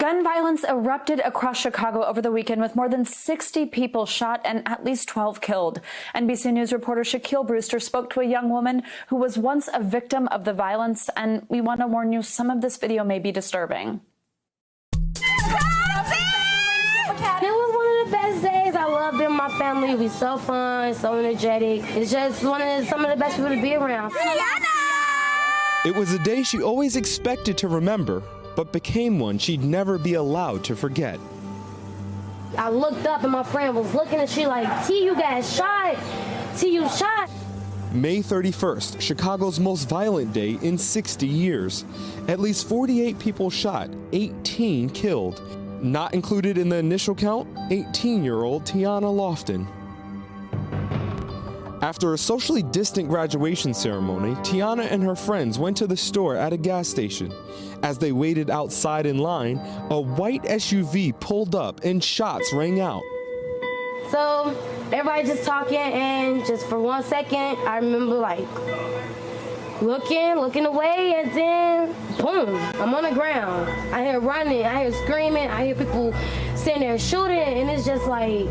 Gun violence erupted across Chicago over the weekend with more than 60 people shot and at least 12 killed. NBC News reporter Shaquille Brewster spoke to a young woman who was once a victim of the violence, and we want to warn you, some of this video may be disturbing. It was one of the best days. I love being with my family. It was so fun, so energetic. It's just some of the best people to be around. It was a day she always expected to remember, but became one she'd never be allowed to forget. I looked up and my friend was looking and she like, T, you got shot. T, you shot. May 31st, Chicago's most violent day in 60 years. At least 48 people shot, 18 killed. Not included in the initial count, 18-year-old Teyonna Lofton. After a socially distant graduation ceremony, Teyonna and her friends went to the store at a gas station. As they waited outside in line, a white SUV pulled up and shots rang out. So everybody just talking, and just for 1 second, I remember like looking away, and then boom, I'm on the ground. I hear running, I hear screaming, I hear people sitting there shooting, and it's just like,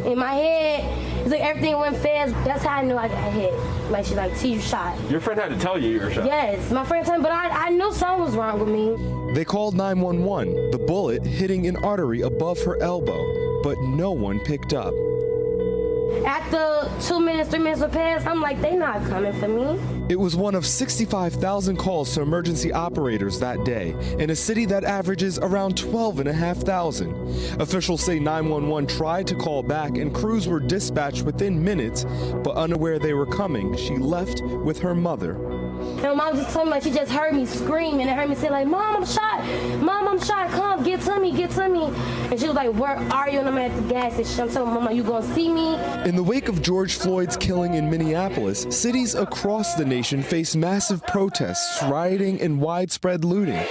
in my head, it's like everything went fast. That's how I knew I got hit. Like, she's like, T, you shot. Your friend had to tell you were shot? Yes, my friend told me, but I knew something was wrong with me. They called 911, the bullet hitting an artery above her elbow, but no one picked up. After 2 minutes, 3 minutes would pass, I'm like, they not coming for me. It was one of 65,000 calls to emergency operators that day in a city that averages around 12,500. Officials say 911 tried to call back and crews were dispatched within minutes, but unaware they were coming, she left with her mother. And mom just told me, like, she just heard me scream and heard me say, like, Mom, I'm shot. Mom, I'm shot. Come, get to me, get to me. And she was like, where are you? And I'm at the gas station. I'm telling Mama, you gonna see me? In the wake of George Floyd's killing in Minneapolis, cities across the nation face massive protests, rioting, and widespread looting.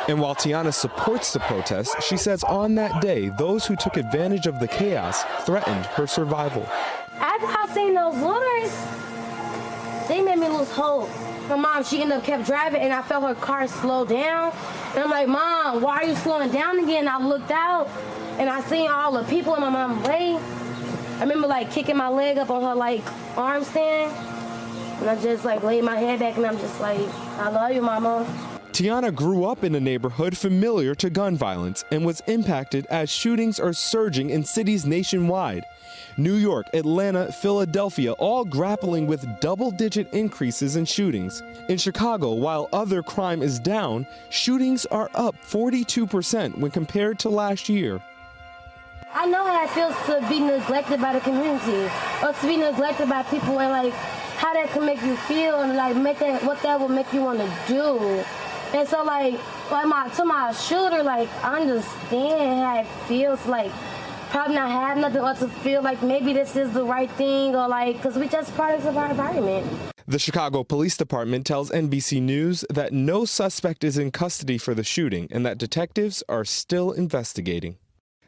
And while Teyonna supports the protests, she says on that day, those who took advantage of the chaos threatened her survival. After I seen those looters, they made me lose hope. My mom, she ended up kept driving, and I felt her car slow down. And I'm like, Mom, why are you slowing down again? I looked out, and I seen all the people in my mom's way. I remember like kicking my leg up on her like arm stand, and I just like laid my head back, and I'm just like, I love you, Mama. Teyonna grew up in a neighborhood familiar to gun violence and was impacted as shootings are surging in cities nationwide. New York, Atlanta, Philadelphia, all grappling with double-digit increases in shootings. In Chicago, while other crime is down, shootings are up 42% when compared to last year. I know how it feels to be neglected by the community, or to be neglected by people, and like how that can make you feel, and like what that will make you want to do. And so like to my shooter, like I understand how it feels, like probably not have nothing, or to feel like maybe this is the right thing, or like, because we just products of our environment. The Chicago Police Department tells NBC News that no suspect is in custody for the shooting and that detectives are still investigating.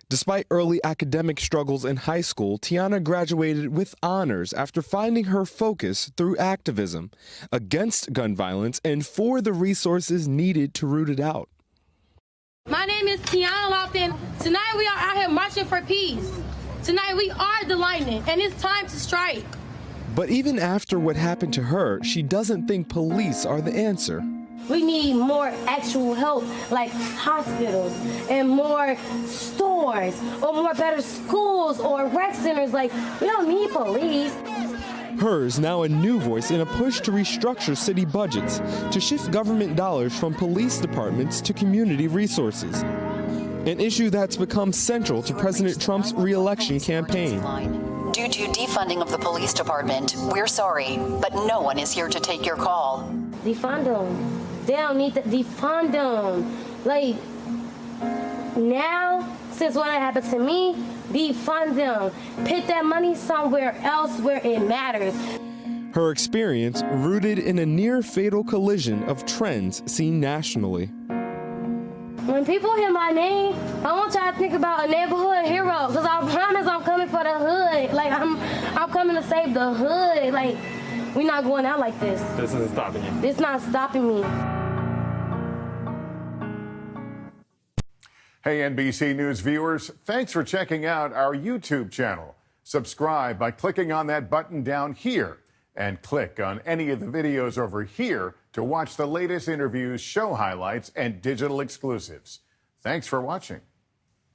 Despite early academic struggles in high school, Teyonna graduated with honors after finding her focus through activism against gun violence and for the resources needed to root it out. My name is Teyonna Lofton. Tonight we are out here marching for peace. Tonight we are the lightning, and it's time to strike. But even after what happened to her, she doesn't think police are the answer. We need more actual help, like hospitals and more stores or more better schools or rec centers. Like, we don't need police. Hers now a new voice in a push to restructure city budgets, to shift government dollars from police departments to community resources. An issue that's become central to President Trump's re-election campaign. Due to defunding of the police department, we're sorry, but no one is here to take your call. Defund them. They don't need to defund them. Like, now, since what happened to me, defund them. Put that money somewhere else where it matters. Her experience rooted in a near-fatal collision of trends seen nationally. When people hear my name, I want y'all to think about a neighborhood hero, because I promise I'm coming for the hood. Like, I'm coming to save the hood. Like, we're not going out like this. This isn't stopping you. It's not stopping me. Hey, NBC News viewers, thanks for checking out our YouTube channel. Subscribe by clicking on that button down here and click on any of the videos over here to watch the latest interviews, show highlights, and digital exclusives. Thanks for watching.